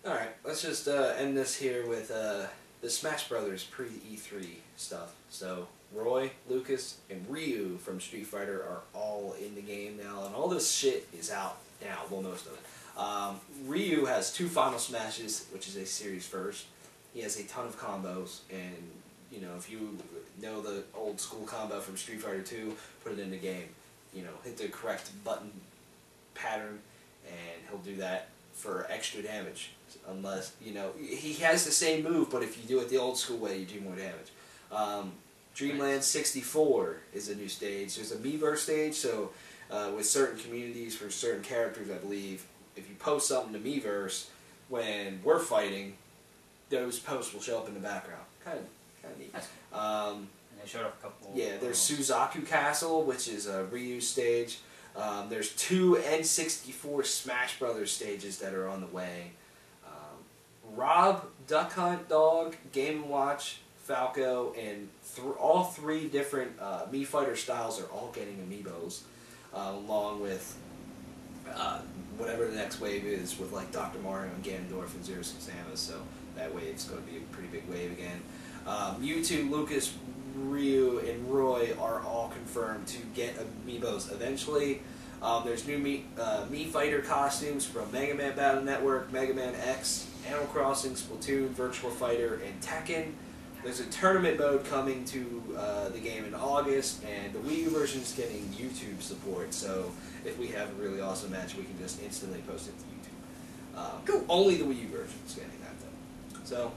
All right, let's just end this here with the Smash Brothers pre-E3 stuff. So Roy, Lucas, and Ryu from Street Fighter are all in the game now, and all this shit is out now. Well, most of it. Ryu has 2 Final Smashes, which is a series first. He has a ton of combos, and you know, if you know the old school combo from Street Fighter 2, put it in the game. You know, hit the correct button pattern, and he'll do that for extra damage. Unless, you know, he has the same move, but if you do it the old school way, you do more damage. Dreamland 64 is a new stage. There's a Miiverse stage, so with certain communities for certain characters, I believe, if you post something to Miiverse when we're fighting, those posts will show up in the background. Kind of neat. And they showed off a couple. Yeah, there's Suzaku Castle, which is a Ryu stage. There's 2 N64 Smash Brothers stages that are on the way. Rob, Duck Hunt, Dog, Game & Watch, Falco, and all 3 different Mii Fighter styles are all getting Amiibos, along with whatever the next wave is with like Dr. Mario and Ganondorf and Zero Suit Samus, so that wave's going to be a pretty big wave again. Mewtwo, Lucas, Ryu, and Roy are all confirmed to get Amiibos eventually. There's new Mii Fighter costumes from Mega Man Battle Network, Mega Man X, Animal Crossing, Splatoon, Virtual Fighter, and Tekken. There's a tournament mode coming to the game in August, and the Wii U version is getting YouTube support, so if we have a really awesome match, we can just instantly post it to YouTube. Cool. Only the Wii U version is getting that, though. So,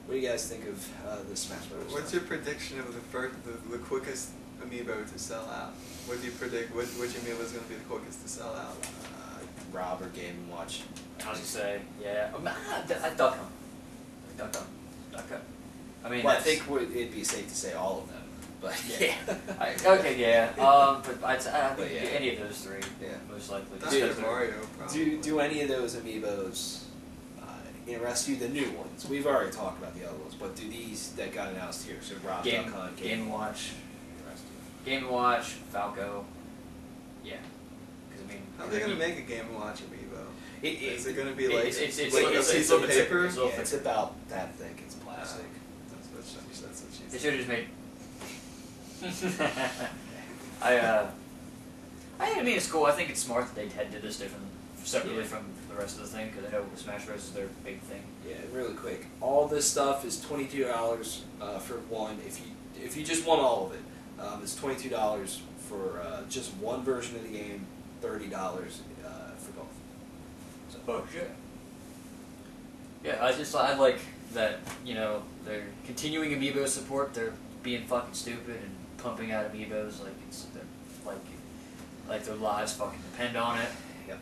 what do you guys think of the Smash Bros. What's stuff? your prediction of the quickest Amiibo to sell out? What do you predict? Which Amiibo is going to be the quickest to sell out? Rob or Game & Watch? I was gonna say, yeah. Duck Hunt. I mean, Well, I think it'd be safe to say all of them, but yeah. Okay, yeah. But I'd say But yeah. any of those 3, Yeah. most likely. Not Just just Mario, probably. Do any of those Amiibos interest you? The new ones. We've already talked about the other ones, but do these that got announced here? So Rob, Duck Hunt, Game & Watch. interest you? Game & Watch, Falco. Yeah. Because I mean, How are they going to make a Game & Watch Amiibo? Is it going to be it- like, it's like a a little piece bit of paper? thicker. Yeah, it's about that thick. It's plastic. That's what she They said. should have just made. I mean, it's cool. I think it's smart that they did this separately from the rest of the thing, because I know Smash Bros. Is their big thing. Yeah, really quick. All this stuff is $22 for one. If you just want all of it, it's $22 for just one version of the game. $30 for both. So, Oh shit. Yeah, I like that. You know, they're continuing Amiibo support. They're being fucking stupid and pumping out Amiibos like their lives fucking depend on it. Yep.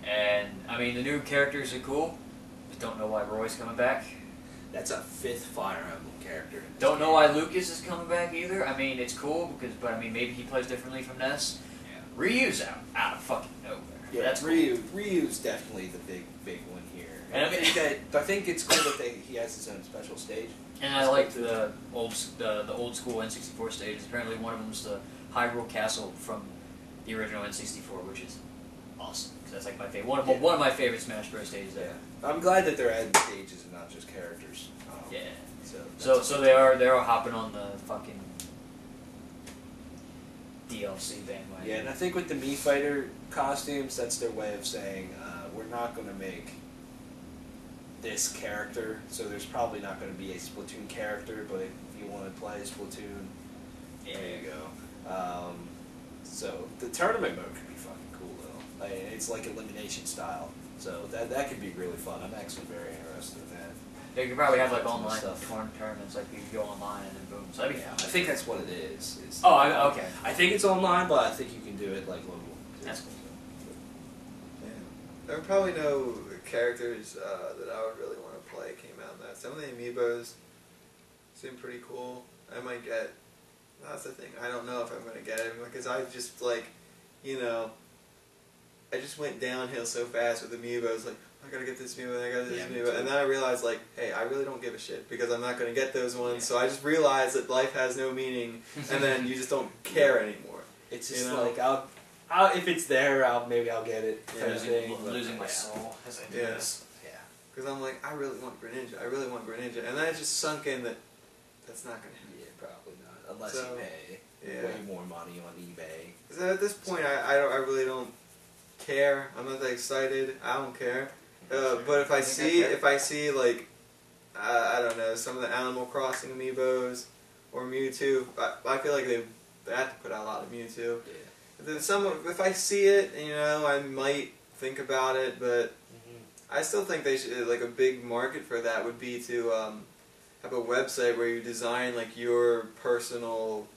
And I mean, the new characters are cool. Just don't know why Roy's coming back. That's a 5th Fire Emblem character. In this Don't know game. why Lucas is coming back either. I mean, it's cool but I mean, maybe he plays differently from Ness. Yeah. Ryu's out of fucking nowhere. Yeah, that's Ryu's definitely the big one here. And I think it's cool that he has his own special stage. And I like the old school N64 stages. Apparently, one of them's the Hyrule Castle from the original N64, which is awesome. Because that's like my favorite. One of my favorite Smash Bros. Stages ever. Yeah. I'm glad that they're adding stages and not just characters. Yeah. So they are hopping on the fucking DLC bandwagon. Yeah, and I think with the Mii Fighter costumes, that's their way of saying we're not going to make this character, so there's probably not going to be a Splatoon character, but if you want to play Splatoon, there you go. So the tournament mode could be fucking cool though. It's like elimination style, so that could be really fun. I'm actually very interested in that. They could probably have like online tournaments, like you could go online and then boom. So that'd be fun. I think that's what it is. Okay. I think it's online, but I think you can do it like local. That's cool. Yeah. There are probably no characters that I would really want to play came out in that. Some of the amiibos seem pretty cool. I might get. That's the thing. I don't know if I'm going to get it because I just like, I just went downhill so fast with amiibos. Like, I gotta get this amiibo, I gotta get this amiibo, and then I realized like, hey, I really don't give a shit because I'm not going to get those ones. So I just realized that life has no meaning, and then you just don't care anymore. It's just like I'll if it's there, maybe I'll get it. Losing my soul as I do this. Yeah. Because I'm like, I really want Greninja. I really want Greninja, and then it just sunk in that that's not going to happen. Yeah, probably not unless you pay way more money on eBay. Because at this point, I really don't care. I'm not that excited. I don't care. But if I see like I don't know, some of the Animal Crossing amiibos or Mewtwo, I feel like they have to put out a lot of Mewtwo. Yeah. Then if I see it, I might think about it, but I still think they should, like a big market for that would be to have a website where you design like your personal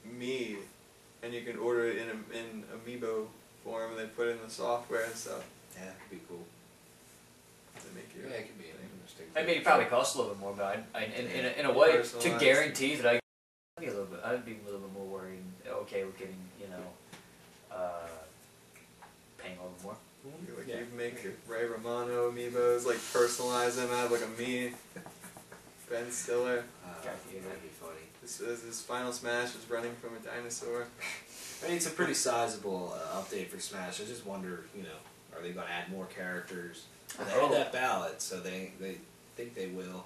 Mii, and you can order it in Amiibo form, and they put it in the software and stuff. Yeah, it'd be cool. They make your it could be interesting. I mean, it probably costs a little bit more, but in a way, to guarantee that I'd be a little bit more worried. Okay, with getting paying a little more. Like you make Ray Romano amiibos, like personalize them out of like a Mii. Ben Stiller. That'd be funny. This Final Smash is running from a dinosaur. I mean, it's a pretty sizable update for Smash. I just wonder, are they going to add more characters? They had that ballot, so they think they will.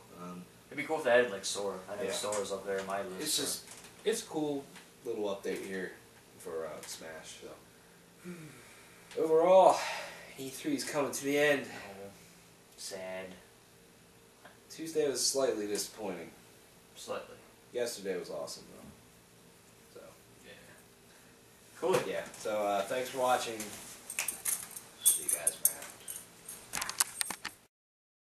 It'd be cool if they added like Sora. I know Sora's up there in my list. It's a cool little update here for Smash. So overall, E3 is coming to the end. Oh, sad. Tuesday was slightly disappointing. Slightly. Yesterday was awesome though. So yeah. Cool. Yeah. So thanks for watching.